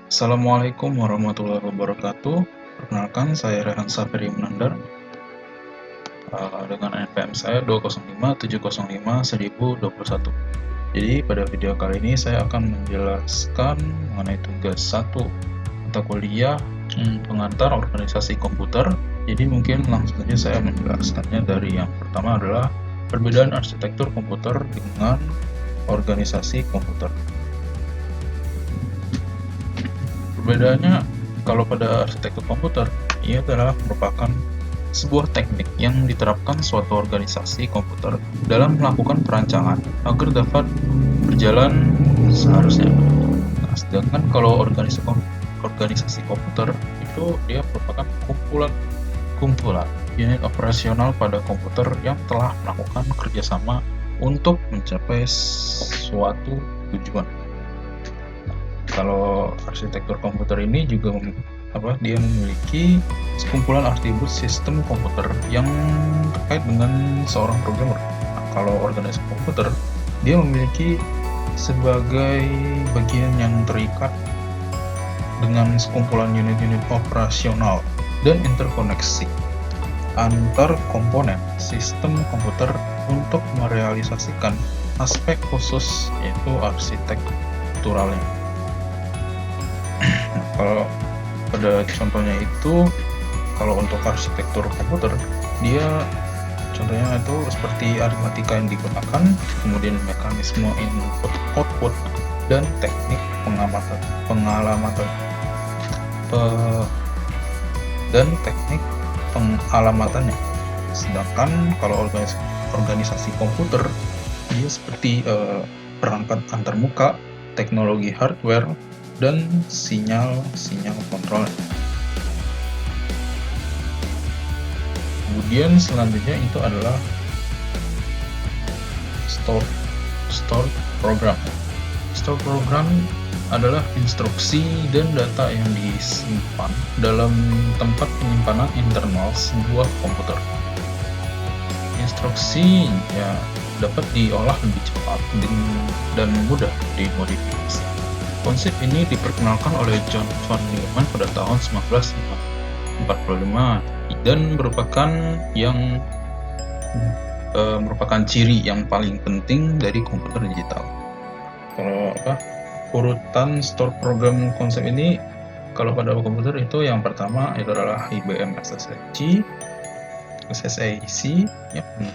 Assalamualaikum warahmatullahi wabarakatuh. Perkenalkan, saya Rehan Saferi Munandar dengan NPM saya 205705121. Jadi pada video kali ini saya akan menjelaskan mengenai tugas 1 mata kuliah pengantar organisasi komputer. Jadi mungkin langsung saja saya menjelaskannya dari yang pertama adalah perbedaan arsitektur komputer dengan organisasi komputer. Perbedaannya, kalau pada arsitektur komputer, ia adalah merupakan sebuah teknik yang diterapkan suatu organisasi komputer dalam melakukan perancangan agar dapat berjalan seharusnya. Nah, sedangkan kalau organisasi komputer itu dia merupakan kumpulan unit operasional pada komputer yang telah melakukan kerjasama untuk mencapai suatu tujuan. Kalau arsitektur komputer ini juga dia memiliki sekumpulan atribut sistem komputer yang terkait dengan seorang programmer. Nah, kalau organisasi komputer, dia memiliki sebagai bagian yang terikat dengan sekumpulan unit-unit operasional dan interkoneksi antar komponen sistem komputer untuk merealisasikan aspek khusus, yaitu arsitekturalnya. Kalau pada contohnya itu, kalau untuk arsitektur komputer, dia contohnya itu seperti aritmatika yang digunakan, kemudian mekanisme input-output, dan teknik pengalamannya. Sedangkan kalau organisasi komputer, dia seperti perangkat antarmuka, teknologi hardware, dan sinyal kontrol. Kemudian selanjutnya itu adalah store program. Store program adalah instruksi dan data yang disimpan dalam tempat penyimpanan internal sebuah komputer. Instruksi dapat diolah lebih cepat dan mudah dimodifikasi. Konsep ini diperkenalkan oleh John von Neumann pada tahun 1945 dan merupakan ciri yang paling penting dari komputer digital. Kalau urutan store program konsep ini, kalau pada komputer itu yang pertama itu adalah IBM SSIC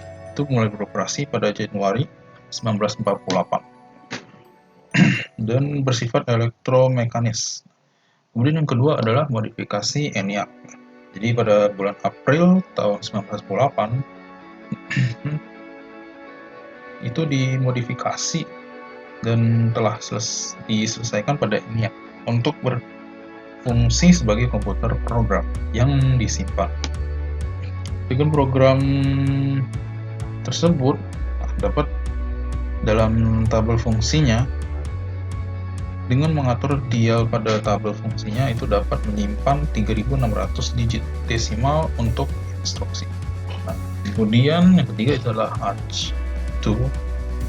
itu mulai beroperasi pada Januari 1948. Dan bersifat elektromekanis. Kemudian yang kedua adalah modifikasi ENIAC. Jadi pada bulan April tahun 1998 itu dimodifikasi dan telah diselesaikan pada ENIAC untuk berfungsi sebagai komputer program yang disimpan. Dengan program tersebut dapat dalam tabel fungsinya, dengan mengatur dial pada tabel fungsinya itu dapat menyimpan 3600 digit desimal untuk instruksi. Nah, kemudian yang ketiga itu adalah H2,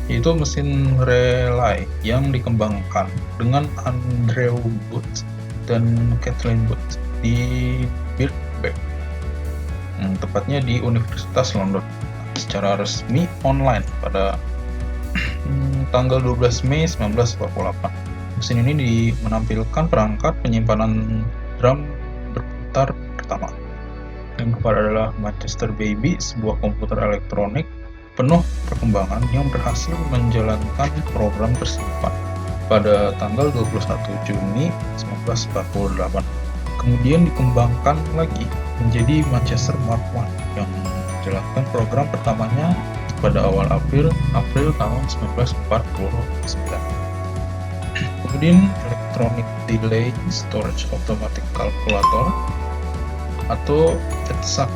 yaitu mesin relay yang dikembangkan dengan Andrew Booth dan Kathleen Booth di Birkbeck, tepatnya di Universitas London, secara resmi online pada tanggal 12 Mei 1948. Mesin ini menampilkan perangkat penyimpanan drum berputar pertama. Yang keempat adalah Manchester Baby, sebuah komputer elektronik penuh perkembangan yang berhasil menjalankan program tersimpan pada tanggal 21 Juni 1948. Kemudian dikembangkan lagi menjadi Manchester Mark I yang menjalankan program pertamanya pada awal April tahun 1949. Kemudian Electronic Delay Storage Automatic Calculator atau EDSAC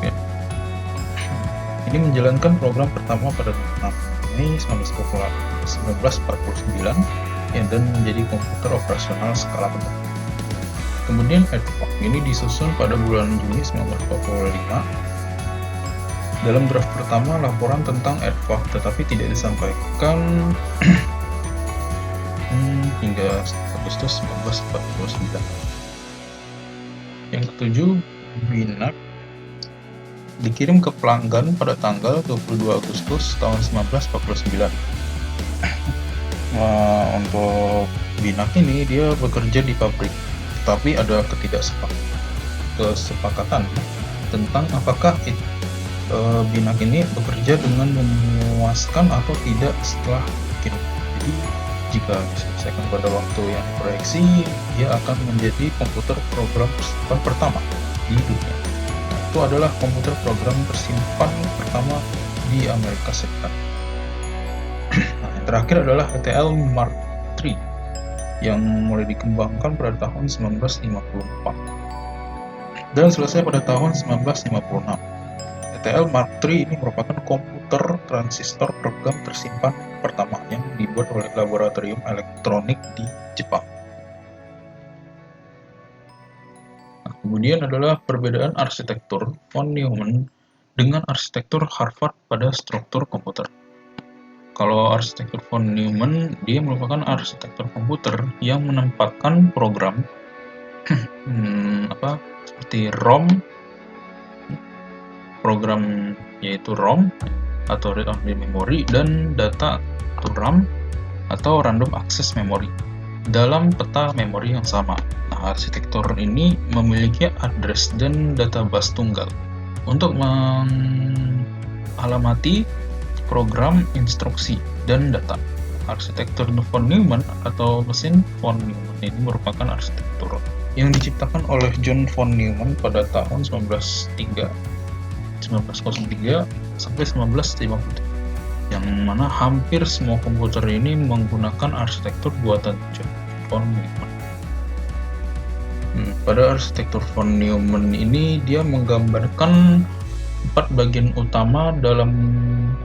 ini menjalankan program pertama pada 6 Mei 1949 dan menjadi komputer operasional skala penuh. Kemudian EDVAC ini disusun pada bulan Juni 1945. Dalam draft pertama laporan tentang EDVAC tetapi tidak disampaikan hingga Agustus 1949. Yang ketujuh, BNAC dikirim ke pelanggan pada tanggal 22 Agustus tahun 1949. Untuk BNAC ini dia bekerja di pabrik, tetapi ada kesepakatan tentang apakah BNAC ini bekerja dengan memuaskan atau tidak setelah dikirim. Jadi jika diselesaikan pada waktu yang proyeksi, dia akan menjadi komputer program tersimpan pertama di dunia. Itu adalah komputer program tersimpan pertama di Amerika Serikat. Nah, yang terakhir adalah ETL Mark III yang mulai dikembangkan pada tahun 1954 dan selesai pada tahun 1956. ETL Mark III ini merupakan komputer transistor program tersimpan pertama yang dibuat oleh laboratorium elektronik di Jepang. Nah, kemudian adalah perbedaan arsitektur von Neumann dengan arsitektur Harvard pada struktur komputer. Kalau arsitektur von Neumann, dia merupakan arsitektur komputer yang menempatkan program seperti program yaitu ROM atau read only memory dan data to RAM atau random access memory dalam peta memori yang sama. Nah, arsitektur ini memiliki address dan data bus tunggal untuk mengalamati program, instruksi, dan data. Arsitektur von Neumann atau mesin von Neumann ini merupakan arsitektur yang diciptakan oleh John von Neumann pada tahun 1903 sampai 1953, yang mana hampir semua komputer ini menggunakan arsitektur buatan John von Neumann. Pada arsitektur von Neumann ini dia menggambarkan 4 bagian utama dalam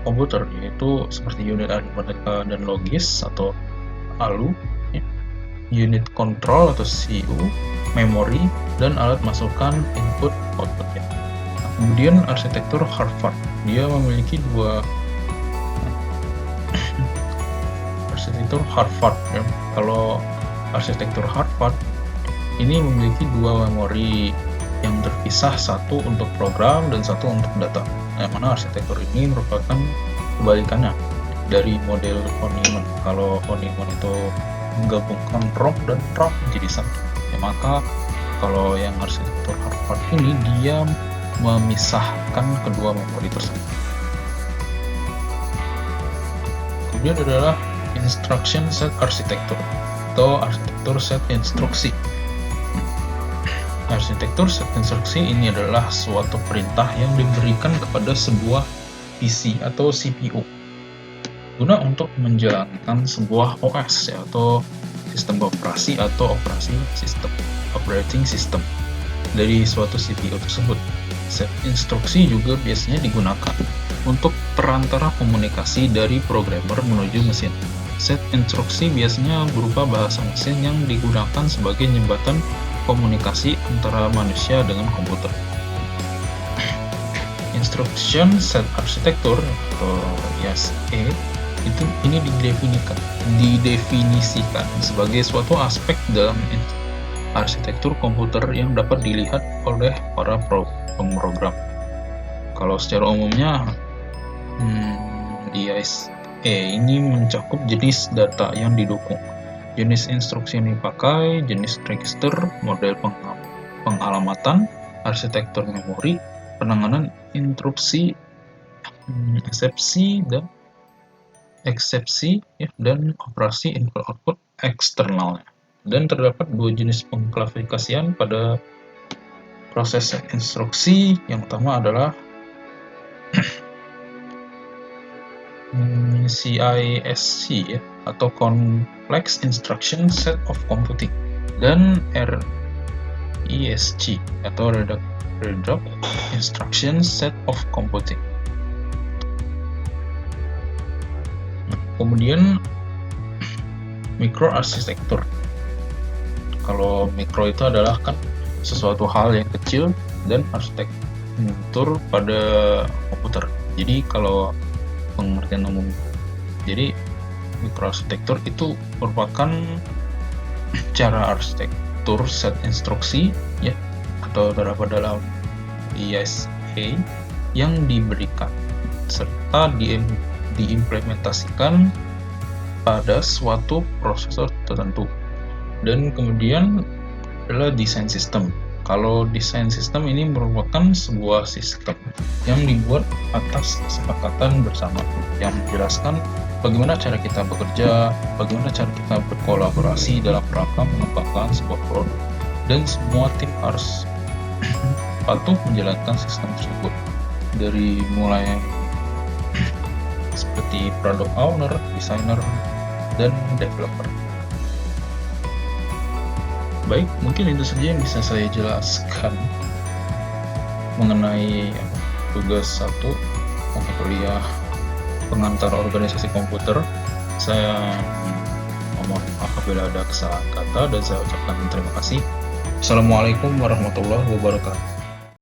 komputer, yaitu seperti unit aritmatika dan logis atau ALU, unit control atau CU, memori, dan alat masukan input output. Kemudian arsitektur Harvard, dia memiliki arsitektur Harvard ya. Kalau arsitektur Harvard ini memiliki 2 memori yang terpisah, satu untuk program dan satu untuk data. Yang mana arsitektur ini merupakan kebalikannya dari model von Neumann. Kalau von Neumann itu menggabungkan ROM dan RAM menjadi satu. Ya, maka kalau yang arsitektur Harvard ini dia memisahkan kedua memori tersebut. Kemudian adalah instruction set architecture atau arsitektur set instruksi. Arsitektur set instruksi ini adalah suatu perintah yang diberikan kepada sebuah PC atau CPU guna untuk menjalankan sebuah OS atau sistem operasi atau operating system dari suatu CPU tersebut. Set instruksi juga biasanya digunakan untuk perantara komunikasi dari programmer menuju mesin. Set instruksi biasanya berupa bahasa mesin yang digunakan sebagai jembatan komunikasi antara manusia dengan komputer. Instruction set architecture atau ISA ini didefinisikan sebagai suatu aspek dalam arsitektur komputer yang dapat dilihat oleh para pemrogram. Kalau secara umumnya ISA ini mencakup jenis data yang didukung, jenis instruksi yang dipakai, jenis register, model pengalamatan, arsitektur memori, penanganan interupsi, eksepsi dan operasi input-output eksternalnya. Dan terdapat 2 jenis pengklasifikasian pada proses instruksi. Yang pertama adalah CISC atau Complex Instruction Set of Computing, dan RISC atau Reduced Instruction Set of Computing. Kemudian microarchitecture. Kalau mikro itu adalah kan sesuatu hal yang kecil dan arsitektur pada komputer. Jadi kalau pengertian umum, jadi microarchitecture itu merupakan cara arsitektur set instruksi ya, atau dalam ISA yang diberikan serta diimplementasikan pada suatu prosesor tertentu. Dan kemudian adalah desain sistem. Kalau desain sistem ini merupakan sebuah sistem yang dibuat atas kesepakatan bersama yang menjelaskan bagaimana cara kita bekerja, bagaimana cara kita berkolaborasi dalam rangka mengembangkan sebuah produk, dan semua tim harus patuh menjalankan sistem tersebut, dari mulai seperti product owner, designer, dan developer. Baik, mungkin itu saja yang bisa saya jelaskan mengenai tugas 1 mata kuliah pengantar organisasi komputer. Saya mohon maaf apabila ada kesalahan kata dan saya ucapkan terima kasih. Assalamualaikum warahmatullahi wabarakatuh.